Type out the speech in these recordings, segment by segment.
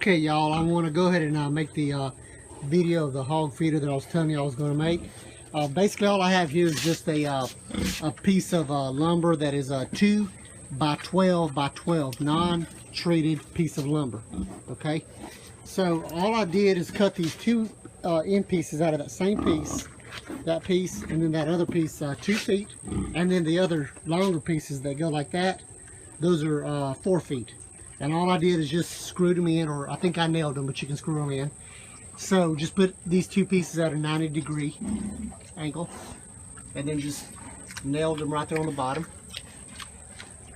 Okay, y'all, I want to go ahead and make the video of the hog feeder that I was telling you I was going to make. Basically, all I have here is just a piece of lumber that is a 2 by 12 by 12 non-treated piece of lumber. Okay, so all I did is cut these two end pieces out of that same piece, that piece, and then that other piece 2 feet, and then the other longer pieces that go like that, those are 4 feet. And all I did is just screwed them in, or I think I nailed them, but you can screw them in. So just put these two pieces at a 90-degree angle, and then just nailed them right there on the bottom.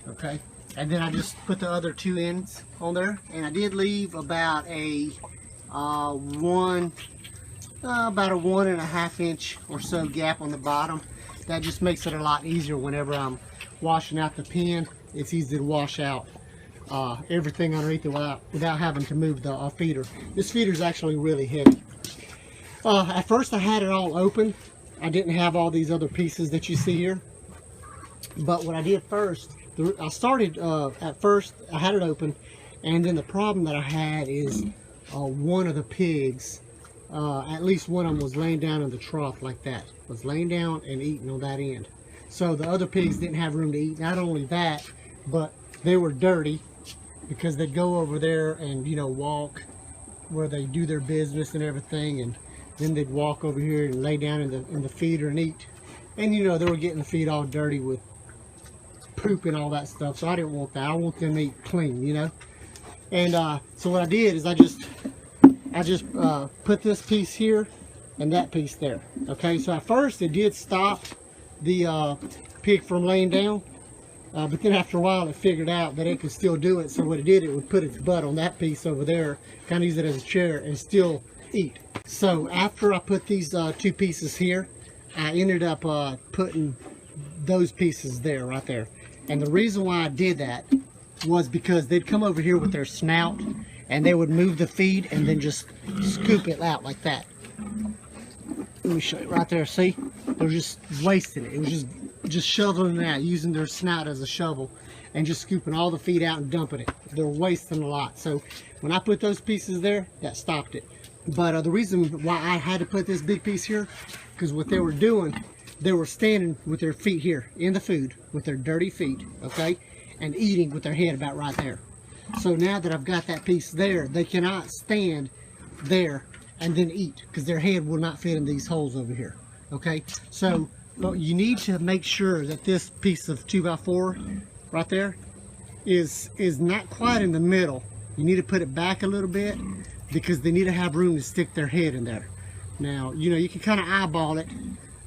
Okay, and then I just put the other two ends on there, and I did leave about a 1.5 inch or so gap on the bottom. That just makes it a lot easier whenever I'm washing out the pen. It's easy to wash out everything underneath it without having to move the feeder. This feeder is actually really heavy. At first I had it all open. I didn't have all these other pieces that you see here. But what I did first, I started at first I had it open, and then the problem that I had is one of the pigs, at least one of them, was laying down in the trough like that. Was laying down and eating on that end. So the other pigs didn't have room to eat. Not only that, but they were dirty, because they'd go over there and, you know, walk where they do their business and everything, and then they'd walk over here and lay down in the feeder and eat. And, you know, they were getting the feed all dirty with poop and all that stuff, so I didn't want that. I want them to eat clean, you know. And so what I did is I just put this piece here and that piece there. Okay, so at first it did stop the pig from laying down. But then after a while it figured out that it could still do it, so what it did, it would put its butt on that piece over there, kind of use it as a chair, and still eat. So after I put these two pieces here, I ended up putting those pieces there, right there. And the reason why I did that was because they'd come over here with their snout, and they would move the feed and then just scoop it out like that. Let me show you right there. See, they're just wasting it. It was just shoveling it out, using their snout as a shovel, and just scooping all the feed out and dumping it. They're wasting a lot. So when I put those pieces there, that stopped it. But the reason why I had to put this big piece here, because what they were doing, they were standing with their feet here in the food, with their dirty feet, okay, and eating with their head about right there. So now that I've got that piece there, they cannot stand there and then eat, because their head will not fit in these holes over here. Okay, so you need to make sure that this piece of 2x4 right there is not quite in the middle. You need to put it back a little bit, because they need to have room to stick their head in there. Now, you know, you can kind of eyeball it,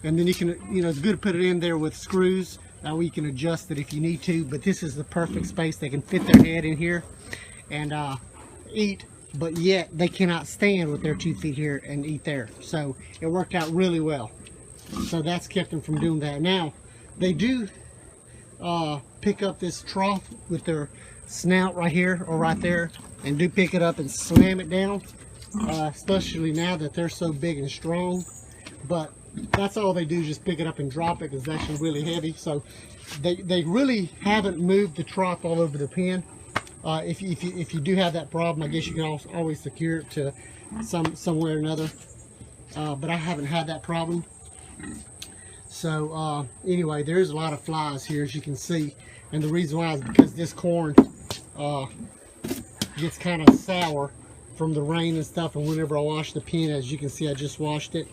and then you can, you know, it's good to put it in there with screws. That way you can adjust it if you need to, but this is the perfect space. They can fit their head in here and eat, but yet they cannot stand with their 2 feet here and eat there. So it worked out really well. So that's kept them from doing that. Now, they do pick up this trough with their snout right here or right there, and do pick it up and slam it down, especially now that they're so big and strong. But that's all they do, just pick it up and drop it, because it's actually really heavy. So they really haven't moved the trough all over the pen. If you do have that problem, I guess you can always secure it to somewhere or another. But I haven't had that problem. So anyway, there's a lot of flies here, as you can see, and the reason why is because this corn gets kind of sour from the rain and stuff, and whenever I wash the pen, as you can see, I just washed it.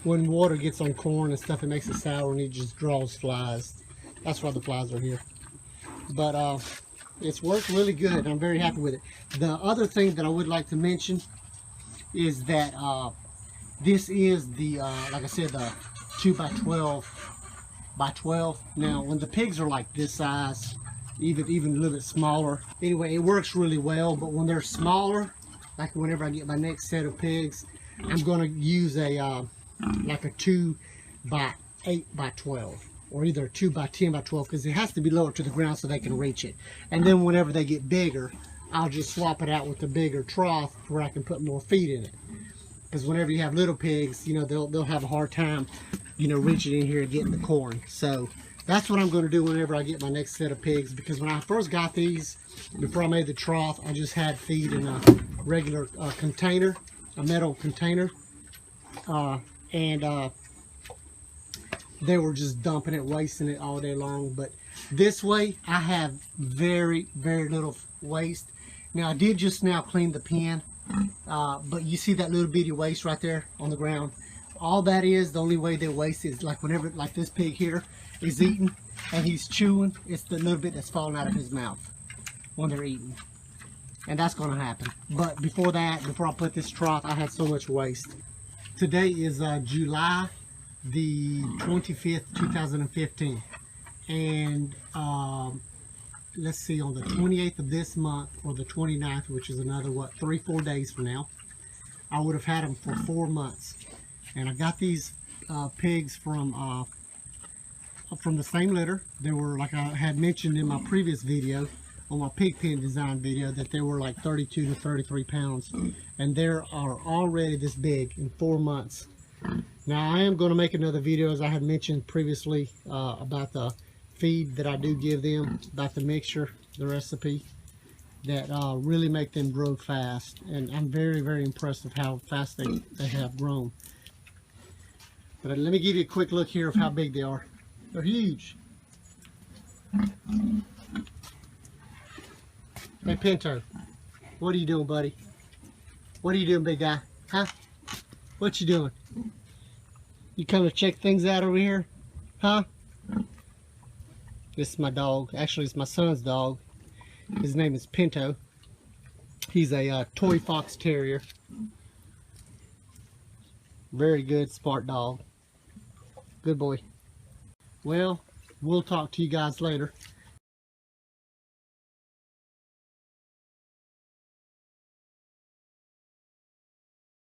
When water gets on corn and stuff, it makes it sour, and it just draws flies. That's why the flies are here. But it's worked really good, and I'm very happy with it. The other thing that I would like to mention is that this is the like I said, the 2 by 12 by 12. Now when the pigs are like this size, even a little bit smaller, anyway, it works really well. But when they're smaller, like whenever I get my next set of pigs, I'm going to use a like a 2 by 8 by 12, or either a 2 by 10 by 12, because it has to be lower to the ground so they can reach it. And then whenever they get bigger, I'll just swap it out with the bigger trough where I can put more feed in it. Because whenever you have little pigs, you know, they'll have a hard time, you know, reaching in here and getting the corn. So That's what I'm going to do whenever I get my next set of pigs, because when I first got these, before I made the trough, I just had feed in a regular container, a metal container, and they were just dumping it, wasting it all day long. But this way, I have very, very little waste. Now, I did just now clean the pen, but you see that little bitty waste right there on the ground? All that is, the only way they waste is like whenever, like this pig here is eating and he's chewing, it's the little bit that's falling out of his mouth when they're eating. And that's going to happen. But before that, before I put this trough, I had so much waste. Today is July the 25th, 2015. And let's see, on the 28th of this month, or the 29th, which is another, what, 3-4 days from now, I would have had them for 4 months. And I got these pigs from the same litter. They were, like I had mentioned in my previous video, on my pig pen design video, that they were like 32 to 33 pounds. And they are already this big in 4 months. Now I am going to make another video, as I had mentioned previously, about the feed that I do give them, about the mixture, the recipe, that really make them grow fast. And I'm very, very impressed with how fast they have grown. But let me give you a quick look here of how big they are. They're huge. Hey Pinto, what are you doing, buddy? What are you doing, big guy? Huh? What you doing? You come to check things out over here? Huh? This is my dog. Actually, it's my son's dog. His name is Pinto. He's a toy fox terrier. Very good, smart dog. Good boy. Well, we'll talk to you guys later.